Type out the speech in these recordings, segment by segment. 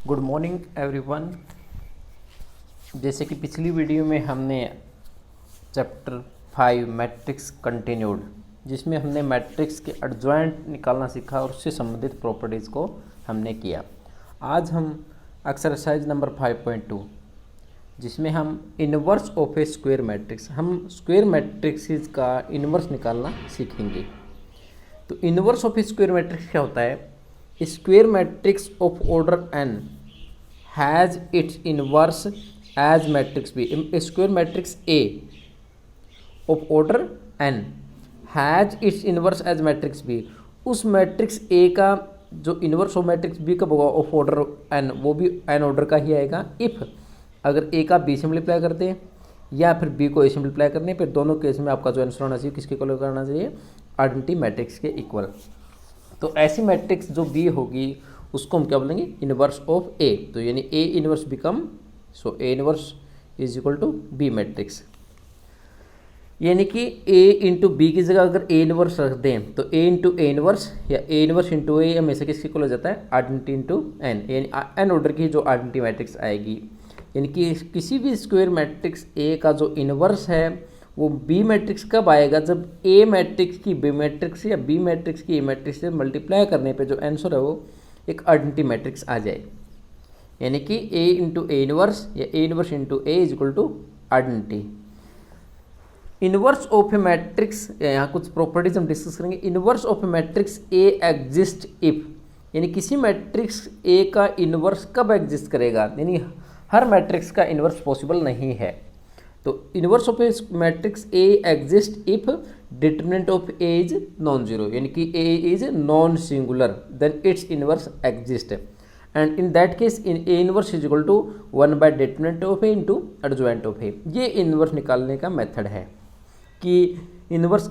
Good morning everyone. जैसे कि पिछली वीडियो में हमने चैप्टर 5 मैट्रिक्स कंटिन्यूड, जिसमें हमने मैट्रिक्स के एडजॉइंट निकालना सीखा और उससे संबंधित प्रॉपर्टीज़ को हमने किया। आज हम एक्सरसाइज नंबर 5.2, जिसमें हम inverse of a square matrix, हम स्क्वायर मैट्रिक्स का इन्वर्स निकालना सीखेंगे। तो inverse of a square matrix क्या होता है? Square matrix of order n has its inverse as matrix बी। Square matrix A of order n has its inverse as matrix B। उस मैट्रिक्स A का जो इन्वर्स ऑफ मैट्रिक्स B कब होगा? Of order n, वो भी n order का ही आएगा इफ़ अगर A का B से मल्टीप्लाई कर दें या फिर B को A से मल्टीप्लाई करने, फिर दोनों केस में आपका जो आंसर होना चाहिए किसके इक्वल करना चाहिए? आइडेंटिटी मैट्रिक्स के इक्वल। तो ऐसी मैट्रिक्स जो B होगी उसको हम क्या बोलेंगे? Inverse of A। तो यानी A inverse become, so A inverse is equal to B matrix. यानी कि A इंटू बी की जगह अगर A इन्वर्स रख दें तो A इंटू A इन्वर्स या A इन्वर्स इंटू A हमेशा किसके इक्वल हो जाता है? आइडेंटिटी इंटू n, यानी n ऑर्डर की जो आइडेंटिटी मैट्रिक्स आएगी। यानी कि किसी भी स्क्वायर मैट्रिक्स A का जो इन्वर्स है वो B मैट्रिक्स कब आएगा? जब A मैट्रिक्स की B मैट्रिक्स या B मैट्रिक्स की A मैट्रिक्स से मल्टीप्लाई करने पे जो आंसर है वो एक आइडेंटिटी मैट्रिक्स आ जाए। यानी कि A इंटू A इन्वर्स या A inverse into A is equal to identity. Inverse of a matrix, यहाँ कुछ प्रॉपर्टीज हम डिस्कस करेंगे। Inverse of a matrix A exist if, यानी किसी मैट्रिक्स A का इन्वर्स कब एग्जिस्ट करेगा? यानी हर मैट्रिक्स का इन्वर्स पॉसिबल नहीं है। तो inverse of a matrix A exist if determinant of A is non zero, यानी कि A is non singular, then its inverse exist and in that case in A inverse is equal to 1 by determinant of A into adjoint of A। ये inverse निकालने का method है कि inverse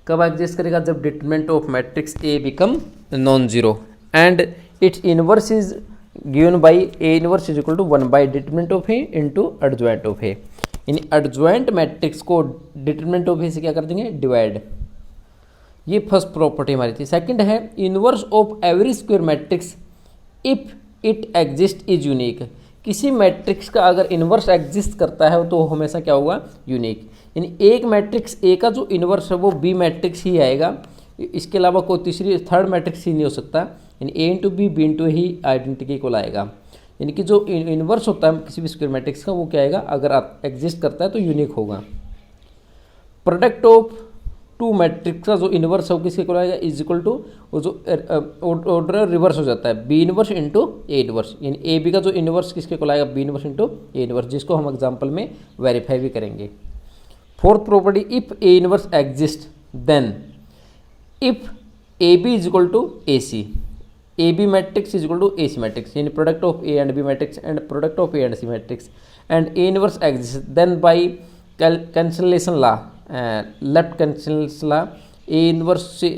कब exist करेगा? जब determinant of matrix A become non zero and its inverse is given by A inverse is equal to 1 by determinant of A into adjoint of A। यानी adjoint matrix को determinant of A से क्या कर देंगे? Divide. ये first property हमारी थी। Second है inverse of every square matrix if it exist is unique. किसी मैट्रिक्स का अगर इन्वर्स एग्जिस्ट करता है तो हमेशा क्या होगा? यूनिक। यानी एक मैट्रिक्स A का जो इन्वर्स है वो B मैट्रिक्स ही आएगा, इसके अलावा कोई तीसरी थर्ड मैट्रिक्स ही नहीं हो सकता। यानी A into B B into ही आइडेंटिटी इक्वल आएगा। यानी कि जो इन्वर्स होता है किसी भी स्क्वायर मैट्रिक्स का वो क्या आएगा? अगर आप एग्जिस्ट करता है तो यूनिक होगा। प्रोडक्ट ऑफ टू मैट्रिक्स का जो इन्वर्स है वो किसके इक्वल आएगा? इज इक्वल टू वो जो ऑर्डर रिवर्स हो जाता है B inverse into A inverse. यानी A B का जो इन्वर्स किसके इक्वल आएगा? B inverse into A inverse, जिसको हम एग्जाम्पल में वेरीफाई भी करेंगे। Fourth property, if A inverse exist then if AB is equal to AC, AB matrix is equal to AC matrix, यानी product of A and B matrix and product of A and C matrix and A inverse exist then by cancellation law, left cancellation law, A inverse से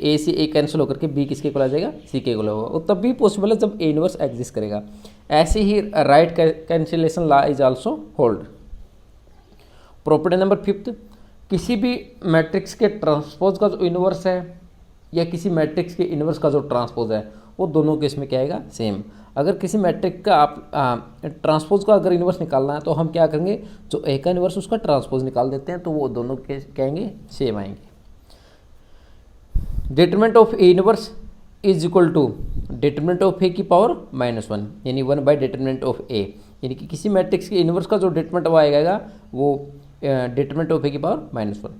A से A cancel होकर के B किसके equal आ जाएगा? C के equal होगा। वो तब भी पॉसिबल है जब A इन्वर्स एग्जिस्ट करेगा। ऐसे ही right cancellation law is also hold. Property number fifth, किसी भी मैट्रिक्स के ट्रांसपोज का जो इन्वर्स है या किसी मैट्रिक्स के इन्वर्स का जो ट्रांसपोज है वो दोनों केस में क्या आएगा? सेम। अगर किसी मैट्रिक्स का आप ट्रांसपोज का अगर इन्वर्स निकालना है तो हम क्या करेंगे? जो ए का इन्वर्स उसका ट्रांसपोज निकाल देते हैं, तो वो दोनों केस क्या आएंगे? सेम आएंगे। Determinant of a inverse is equal to determinant of a की पावर -1, यानी 1 बाई डिटरमिनेंट ऑफ ए। यानी कि किसी मैट्रिक्स के इन्वर्स का जो डिटरमिनेंट आएगा वो डिटरमिनेंट ऑफ ए की पावर -1।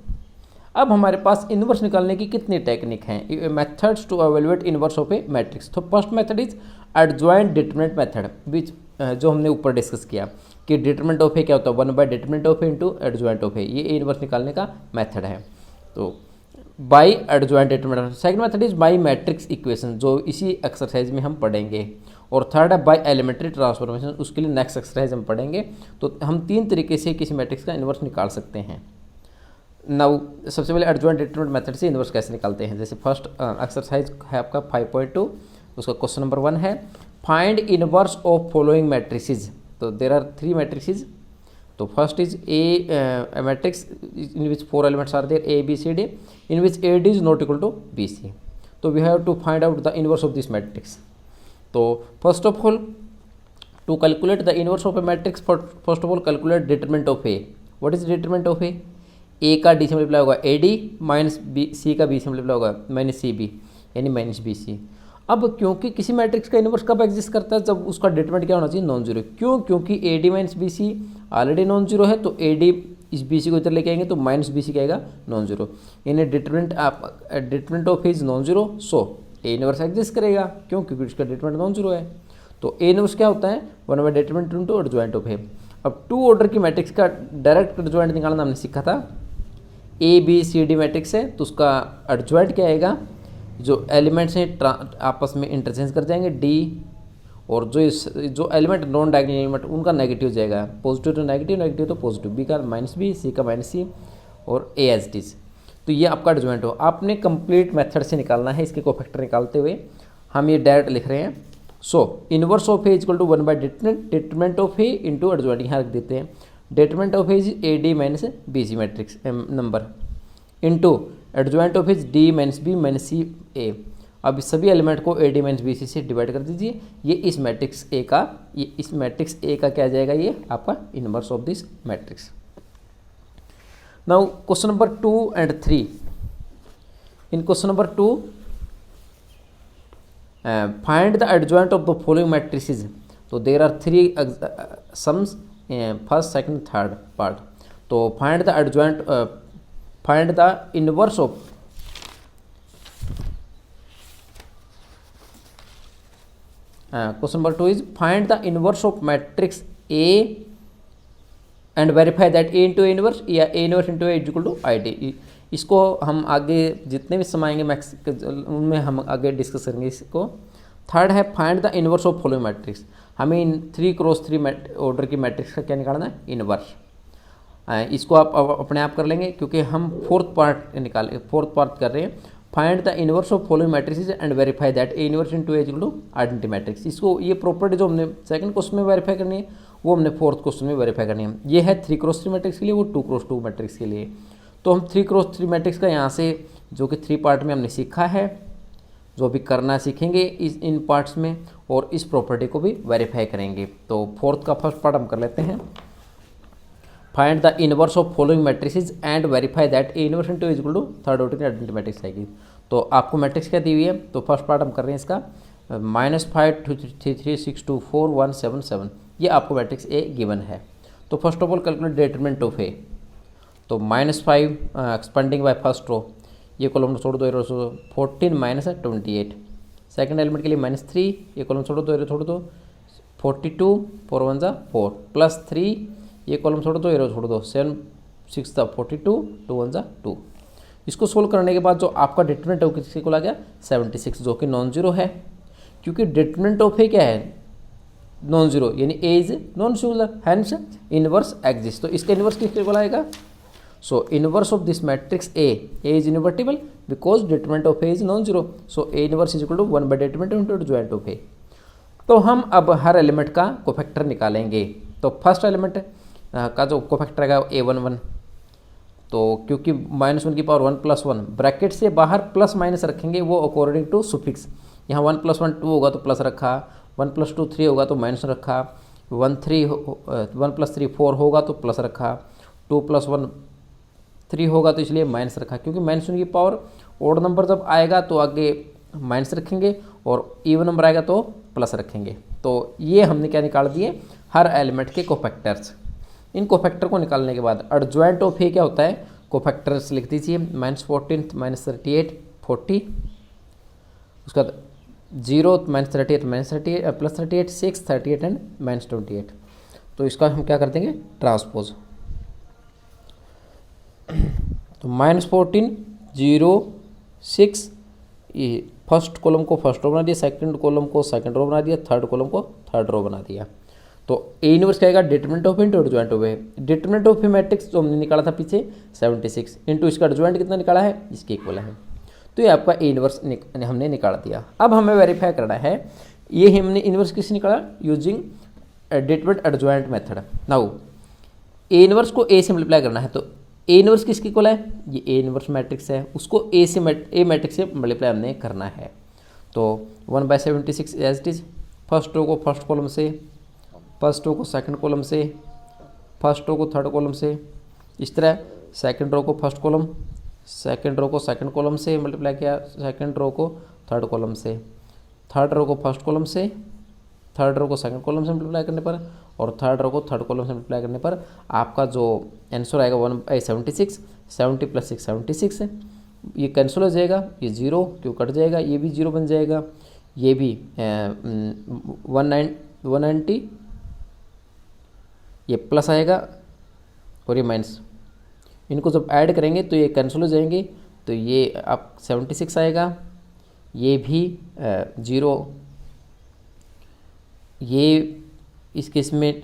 अब हमारे पास इन्वर्स निकालने की कितनी टेक्निक हैं? Methods to evaluate inverse of a matrix. तो first method is adjoint determinant method, which जो हमने ऊपर डिस्कस किया कि डिटरमिनेंट ऑफ ए क्या होता है? 1 by determinant of A into adjoint of ए। ये इन्वर्स निकालने का मेथड है। तो by adjoint determinant. Second method is by matrix equation, जो इसी एक्सरसाइज में हम पढ़ेंगे। और थर्ड है बाई एलिमेंट्री ट्रांसफॉर्मेशन, उसके लिए नेक्स्ट एक्सरसाइज हम पढ़ेंगे। तो हम तीन तरीके से किसी मैट्रिक्स का इन्वर्स निकाल सकते हैं। नाउ सबसे पहले एडजॉइंट डिटरमिनेंट मेथड से इन्वर्स कैसे निकालते हैं? जैसे फर्स्ट एक्सरसाइज है आपका 5.2, उसका क्वेश्चन नंबर 1 है find inverse of following matrices. तो देयर आर 3 मैट्रिसेस। तो first is A matrix in which 4 elements are there, A, B, C, D, in which AD is not equal to BC. So we have to find out the inverse of this matrix. तो first of all to calculate the inverse of a matrix first of all calculate determinant of a. What is determinant of a का d से multiply होगा a D minus B c का b से multiply होगा minus c b यानी minus B c. अब क्योंकि किसी मैट्रिक्स का इनवर्स कब एग्जिस्ट करता है, जब उसका डिटरमिनेंट क्या होना चाहिए, नॉन जीरो। क्यों? क्योंकि A D minus B C already non zero है, तो ए डी इस बी सी को इधर लेके आएंगे तो माइनस बी सी क्या आएगा, नॉन जीरो। यानी determinant of is non zero, so A inverse exist करेगा। क्यों? क्योंकि उसका डिटरमिनेंट नॉन जीरो है। तो ए इनवर्स क्या होता है, one by determinant into adjoint of a. अब टू ऑर्डर की मैट्रिक्स का डायरेक्ट एडजॉइंट निकालना हमने सीखा था। A b c d matrix है तो उसका एडजॉइंट क्या आएगा, जो एलिमेंट्स हैं आपस में इंटरचेंज कर जाएंगे डी, और जो एलिमेंट नॉन डायगोनल एलिमेंट उनका नेगेटिव जाएगा, पॉजिटिव तो नेगेटिव, नेगेटिव तो पॉजिटिव, बी का माइनस बी, सी का माइनस सी और ए एज टीज। तो ये आपका एडजॉइंट हो। आपने कंप्लीट मेथड से निकालना है, इसके कोफैक्टर निकालते हुए हम ये डायरेक्ट लिख रहे हैं। So inverse of A equal to one by determinant of A into adjoint, यहाँ रख देते हैं। Determinant of A is A D minus B C matrix number into adjoint of is D minus B minus C A. अब इस सभी element को A D minus B C से divide कर दीजिए। ये इस मैट्रिक्स ए का, ये इस मैट्रिक्स ए का क्या जाएगा, ये आपका inverse of this matrix. Now question number 2 and 3। In question number 2 find the adjoint of the following matrices. तो there are 3 sums, first second third part. तो find the adjoint, find the inverse of question number 2 is find the inverse of matrix A and verify that A into A inverse या A inverse into A equal to I D. इसको हम आगे जितने भी समय आएंगे max उनमें हम आगे डिस्कस करेंगे इसको। थर्ड है find the inverse of following matrix. हमें इन 3x3 ऑर्डर की मैट्रिक्स का क्या निकालना है, इनवर्स। इसको आप अपने आप कर लेंगे क्योंकि हम फोर्थ पार्ट कर रहे हैं। Find the inverse of following matrix and verify that A inverse into A equal to identity matrix. इसको ये प्रॉपर्टी जो हमने सेकंड क्वेश्चन में वेरीफाई करनी है वो हमने फोर्थ क्वेश्चन में वेरीफाई करनी है। ये है 3x3 मैट्रिक्स के लिए, वो 2x2 मैट्रिक्स के लिए। तो हम 3x3 मैट्रिक्स का यहाँ से जो कि 3 पार्ट में हमने सीखा है, जो भी करना सीखेंगे इन पार्ट्स में, और इस प्रॉपर्टी को भी वेरीफाई करेंगे। तो फोर्थ का फर्स्ट पार्ट हम कर लेते हैं। Find the inverse of following matrices and verify that A inverse into equal to third order की आइडेंटिटी मैट्रिक्स आएगी। तो आपको मैट्रिक्स क्या दी हुई है, तो फर्स्ट पार्ट हम कर रहे हैं इसका -5 2 3 3 6 2 4 1 7 7। ये आपको मैट्रिक्स ए गिवन है। तो first of all calculate determinant of A. तो -5 एक्सपेंडिंग बाय फर्स्ट रो, ये कॉलम छोड़ दो, 14 माइनस 28। सेकंड एलिमेंट के लिए -3, ये कॉलम छोड़ दो, 42 4 1 4 प्लस 3, ये कॉलम छोड़ दो, 7 6 42 2 1 2। इसको सोल्व करने के बाद जो आपका डिटरमिनेंट ऑफ किसी को आ गया 76, जो कि नॉन जीरो है। क्योंकि डिटरमिनेंट ऑफ ए क्या है, नॉन जीरो, यानी A is non singular, hence inverse exist. तो इसका इनवर्स किसके को आएगा, so inverse of this matrix A is invertible because determinant of A is non zero. So A inverse is equal to 1 by determinant into adjoint of A. तो हम अब हर element का cofactor निकालेंगे। तो फर्स्ट एलिमेंट का जो cofactor आएगा A11। तो क्योंकि -1 की पावर 1 + 1 ब्रैकेट से बाहर प्लस माइनस रखेंगे, वो अकॉर्डिंग टू सुफिक्स। यहाँ 1 + 1 2 होगा तो प्लस रखा, 1 + 2 3 होगा तो माइनस रखा, 1 + 3 4 होगा तो प्लस रखा, 2 + 1 3 होगा तो इसलिए माइनस रखा। क्योंकि -1 की पावर ओड नंबर जब आएगा तो आगे माइनस रखेंगे और इवन नंबर आएगा तो प्लस रखेंगे। तो ये हमने क्या निकाल दिए, हर एलिमेंट के कोफैक्टर्स। इन कोफैक्टर को निकालने के बाद एडजॉइंट ऑफ ए क्या होता है, कोफैक्टर्स लिख दीजिए, -14 -38 40, उसका 0 -38 -38 +38 6 38 एंड -28। तो इसका हम क्या कर देंगे, ट्रांसपोज। तो -14 0 6, ये फर्स्ट कॉलम को फर्स्ट रो बना दिया, सेकंड कॉलम को सेकंड रो बना दिया, थर्ड कॉलम को थर्ड रो बना दिया। तो ए इनवर्स क्या आएगा, determinant of into adjoint of A. Determinant of a matrix जो हमने निकाला था पीछे 76 इंटू इसका एडजॉइंट कितना निकाला है, इसके इक्वल है। तो ये आपका ए इनवर्स हमने निकाल दिया। अब हमें वेरीफाई करना है, ये हमने इनवर्स किससे निकाला, using determinant adjoint method. Now A inverse को ए से मल्टीप्लाई करना है। तो ए इनवर्स किसके इक्वल है, ये ए इनवर्स मैट्रिक्स है, उसको ए मैट्रिक्स से मल्टीप्लाई हमने करना है। तो 1/76 as it is, first row को फर्स्ट कॉलम से फर्स्ट रो को सेकंड कॉलम से, फर्स्ट रो को थर्ड कॉलम से, इस तरह सेकंड रो को फर्स्ट कॉलम, सेकंड रो को सेकंड कॉलम से मल्टीप्लाई किया, सेकंड रो को थर्ड कॉलम से, थर्ड रो को फर्स्ट कॉलम से, थर्ड रो को सेकंड कॉलम से मल्टीप्लाई करने पर, और थर्ड रो को थर्ड कॉलम से मल्टीप्लाई करने पर आपका जो आंसर आएगा 1/76, 70 + 6 76 है। ये कैंसिल हो जाएगा, ये 0 क्यों कट जाएगा, ये भी 0 बन जाएगा, ये भी 190, ये प्लस आएगा और ये माइनस, इनको जब ऐड करेंगे तो ये कैंसिल हो जाएंगे, तो ये अब 76 आएगा, ये भी 0, ये इस केस में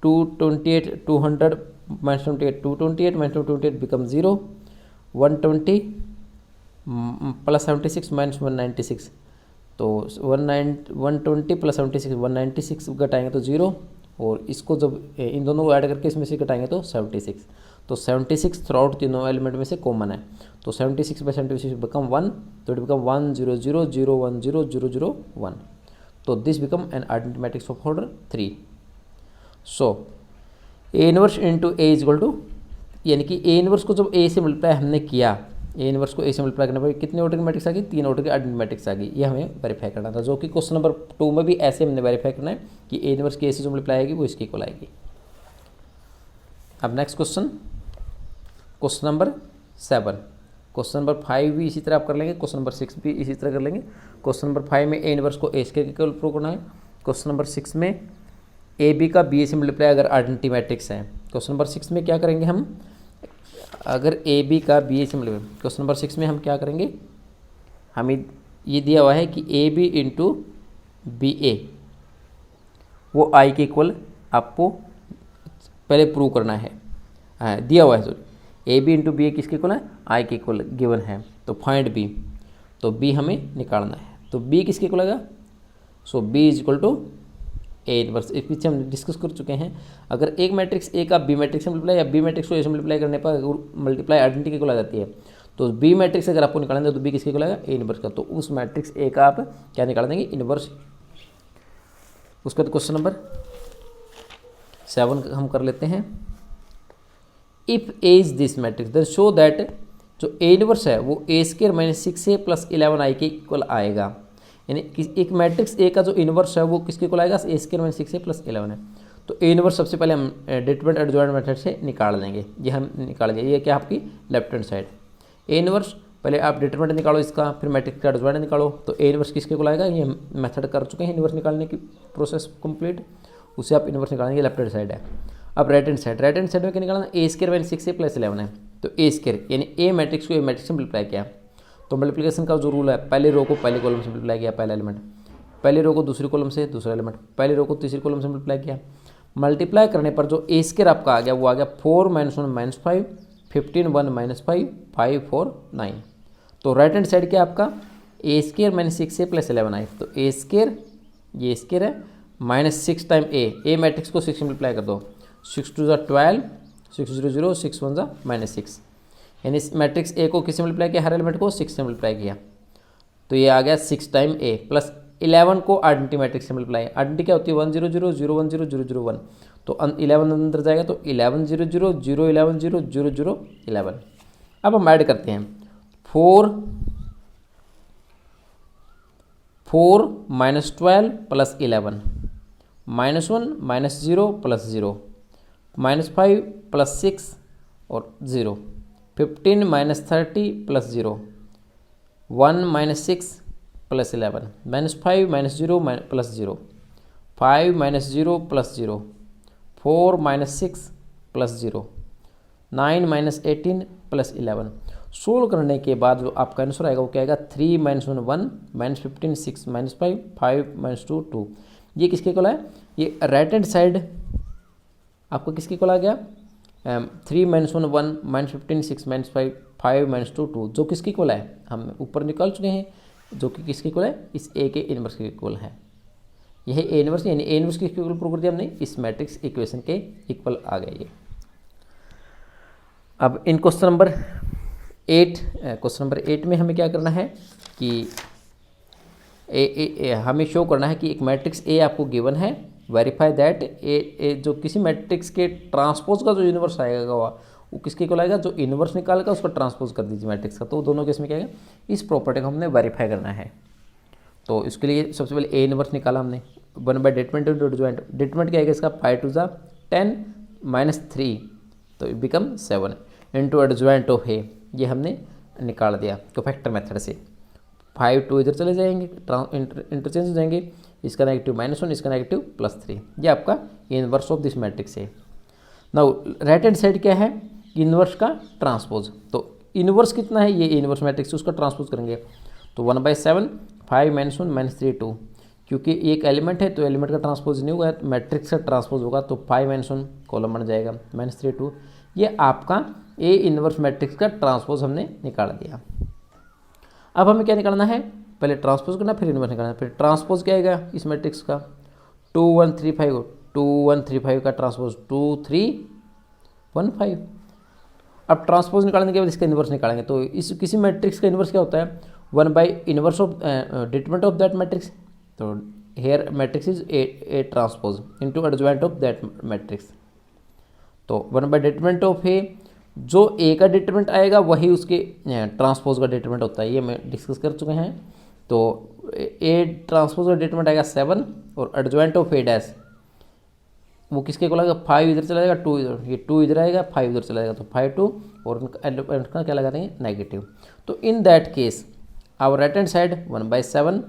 228 200 -28 228 -228 बिकम 0, 120 + 76 -196, तो 120 + 76 196 घटाएंगे तो 0, और इसको जब इन दोनों को ऐड करके इसमें से घटाएंगे तो 76, तो 76 थ्रू आउट तीनों एलिमेंट में से कॉमन है, तो 76/76 बिकम 1, तो इट बिकम 1 0 0 0 1 0 0 0 1, तो this become an identity matrix of order 3। So A inverse into A is equal to, यानी कि ए इनवर्स को जब ए से मल्टीप्लाई हमने किया, ए इनवर्स को ए से मल्टीप्लाई करने पर कितने ऑर्डर की मैट्रिक्स आ गई, 3 ऑर्डर की आइडेंटिटी मैट्रिक्स आ गई। ये हमें वेरीफाई करना था, जो कि क्वेश्चन नंबर 2 में भी ऐसे हमने वेरीफाई करना है कि ए इनवर्स की ए से जो मल्टीप्लाई आएगी वो इसकी इक्वल आएगी। अब next question, question number 7, question number 5 भी इसी तरह आप कर लेंगे, क्वेश्चन नंबर 6 भी इसी तरह कर लेंगे। क्वेश्चन नंबर 5 में ए इनवर्स को ए स्क्वायर के इक्वल प्रूव करना है। क्वेश्चन नंबर 6 में ए बी का बी ए से मल्टीप्लाई अगर आइडेंटिटी मैट्रिक्स है। क्वेश्चन नंबर 6 में क्या करेंगे हम, अगर ए बी का बी ए से मल्टीप्लाई, क्वेश्चन नंबर 6 में हम क्या करेंगे, हमें ये दिया हुआ है कि ए बी इंटू बी ए वो आई के इक्वल आपको पहले प्रूव करना है, दिया हुआ है sorry, A B into B A किसके इक्वल है, आई के इक्वल गिवन है, तो फाइंड बी, तो बी हमें निकालना है, तो बी किसके इक्वल आएगा, so B is equal to A inverse. इस पीछे हम डिस्कस कर चुके हैं, अगर एक मैट्रिक्स ए का बी मैट्रिक्स से मल्टीप्लाई या बी मैट्रिक्स को ए से मल्टीप्लाई करने पर मल्टीप्लाई आइडेंटिटी के इक्वल आ जाती है, तो बी मैट्रिक्स अगर आपको निकालना है तो बी किसके इक्वल आएगा, ए इनवर्स का, तो उस मैट्रिक्स ए का आप क्या निकाल देंगे, इनवर्स। उसके बाद क्वेश्चन नंबर 7 हम कर लेते हैं। If A is this matrix then show that जो ए इनवर्स है वो ए स्क्वायर माइनस 6a + 11i के इक्वल आएगा, यानी एक मैट्रिक्स ए का जो इनवर्स है वो किसके इक्वल आएगा, ए स्क्वायर माइनस 6a + 11 है, तो ए इनवर्स सबसे पहले हम डिटरमिनेंट एडजॉइंट मेथड से निकाल लेंगे, ये हम निकालेंगे, ये क्या आपकी left hand side A inverse, पहले आप डिटरमिनेंट निकालो इसका, फिर मैट्रिक्स का एडजॉइंट निकालो, तो ए इनवर्स किसके इक्वल आएगा, ये मेथड कर चुके हैं इनवर्स निकालने की प्रोसेस कंप्लीट, उसे आप इनवर्स निकालेंगे, लेफ्ट हैंड साइड है। अब राइट हैंड साइड में क्या निकालना, ए स्क्वायर माइनस 6a + 11 है, तो ए स्क्वायर यानी ए मैट्रिक्स को ए मैट्रिक्स से मल्टीप्लाई किया, तो मल्टीप्लिकेशन का जो रूल है, पहले रो को पहले कॉलम से मल्टीप्लाई किया, पहला एलिमेंट, पहले रो को दूसरी कॉलम से दूसरा एलिमेंट, पहले रो को तीसरी कॉलम से मल्टीप्लाई किया, मल्टीप्लाई करने पर जो ए स्क्वायर आपका आ गया वो आ गया 4 - 1 - 5 15 1 - 5 5 4 9, तो राइट हैंड साइड क्या आपका ए स्क्वायर माइनस 6a + 11i, तो ए स्क्वायर ये स्क्वायर है माइनस 6 टाइम ए मैट्रिक्स को 6 से मल्टीप्लाई कर दो, 6 2 = 12 6 0 0 6 1 = -6, यानी इस मैट्रिक्स ए को किससे मल्टीप्लाई किया, हर एलिमेंट को 6 से मल्टीप्लाई किया, तो ये आ गया 6 टाइम ए प्लस 11 को आइडेंटिटी मैट्रिक्स से मल्टीप्लाई, आइडेंटिटी क्या होती है 1 0 0 0 1 0 0 0 1, तो 11 अंदर जाएगा तो 11 0 0 0 11 0 0 0 11। अब हम ऐड करते हैं 4 -12 + 11 -1 -0 + 0 -5 + 6 और 0 15 -30 + 0 1 -6 + 11 -5 -0 + 0 5 -0 + 0 4 -6 + 0 9 -18 + 11। सोल्व करने के बाद जो आपका आंसर आएगा वो क्या आएगा 3 - 1 1 -15 6 -5 5 -2 2। ये किसके इक्वल है, ये राइट हैंड साइड आपको किसके इक्वल आ गया 3 - 1 1 -15 6 -5 5 -2 2, जो किसके इक्वल है हम ऊपर निकाल चुके हैं, जो कि किसके इक्वल है, इस ए के इनवर्स के इक्वल है। यह ए इनवर्स यानी ए इनवर्स के इक्वल प्रूव कर दिया हमने, इस मैट्रिक्स इक्वेशन के इक्वल आ गए ये। अब इन क्वेश्चन नंबर 8 में हमें क्या करना है कि हमें शो करना है कि एक मैट्रिक्स ए आपको गिवन है वेरीफाई दैट ए जो किसी मैट्रिक्स के ट्रांसपोज का जो इन्वर्स आएगा वो किसके को लाएगा, जो इन्वर्स निकालेगा उसको ट्रांसपोज कर दीजिए मैट्रिक्स का, तो दोनों केस में क्या है, इस प्रॉपर्टी को हमने वेरीफाई करना है। तो इसके लिए सबसे पहले ए इन्वर्स निकाला हमने, 1/डेटमेंट इंटू एडजॉइंट। डेटमेंट क्या है इसका 5 टू ज़ा 10 -3 तो it become 7 into adjoint of ए, ये हमने निकाल दिया कोफैक्टर मेथड से। 5 2 इधर चले जाएंगे, इंटरचेंज हो जाएंगे, इसका नेगेटिव -1 इसका नेगेटिव +3, ये आपका इन्वर्स ऑफ दिस मैट्रिक्स है। नाउ राइट हैंड साइड क्या है, इन्वर्स का ट्रांसपोज। तो इन्वर्स कितना है, ये इन्वर्स मैट्रिक्स उसका ट्रांसपोज करेंगे, तो 1/7 5 -1 -3 2, क्योंकि एक एलिमेंट है तो एलिमेंट का ट्रांसपोज नहीं होगा, मैट्रिक्स का ट्रांसपोज होगा, तो 5 -1 कॉलम बन जाएगा, -3 2, ये आपका ए इन्वर्स मैट्रिक्स का ट्रांसपोज हमने निकाल दिया। अब हमें क्या निकालना है, पहले ट्रांसपोज करना फिर इन्वर्स निकालना। फिर ट्रांसपोज क्या आएगा इस मैट्रिक्स का 2 1 3 5, 2 1 3 5 का ट्रांसपोज 2 3 1 5। अब ट्रांसपोज निकालने के बाद इसका इन्वर्स निकालेंगे, तो इस किसी मैट्रिक्स का इन्वर्स क्या होता है, one by inverse of determinant of that matrix. तो here matrix is A transpose into adjoint of that matrix. तो 1/डिटरमिनेंट ऑफ ए, जो ए का डिटरमिनेंट आएगा वही उसके ट्रांसपोज का डिटरमिनेंट होता है, ये मैं डिस्कस कर चुके हैं। तो ए ट्रांसपोज का डिटरमिनेंट आएगा 7 और एडजॉइंट ऑफ ए डैश वो किसके को लगेगा, 5 इधर चला जाएगा 2 इधर, ये 2 इधर आएगा 5 इधर चला जाएगा, तो 5 2 और उनका क्या लगा देंगे नेगेटिव। तो in that case our right hand side 1/7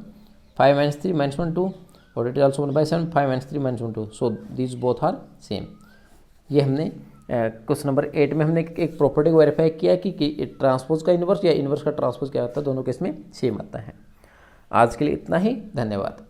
5 -3 -1 2 और इट इज ऑल्सो 1/7 5 -3 -1 2, सो दीज बोथ आर सेम। ये हमने क्वेश्चन नंबर 8 में हमने एक प्रॉपर्टी को वेरीफाई किया कि ट्रांसपोज का इन्वर्स या इन्वर्स का ट्रांसपोज क्या होता है, दोनों केस में सेम आता है। आज के लिए इतना ही, धन्यवाद।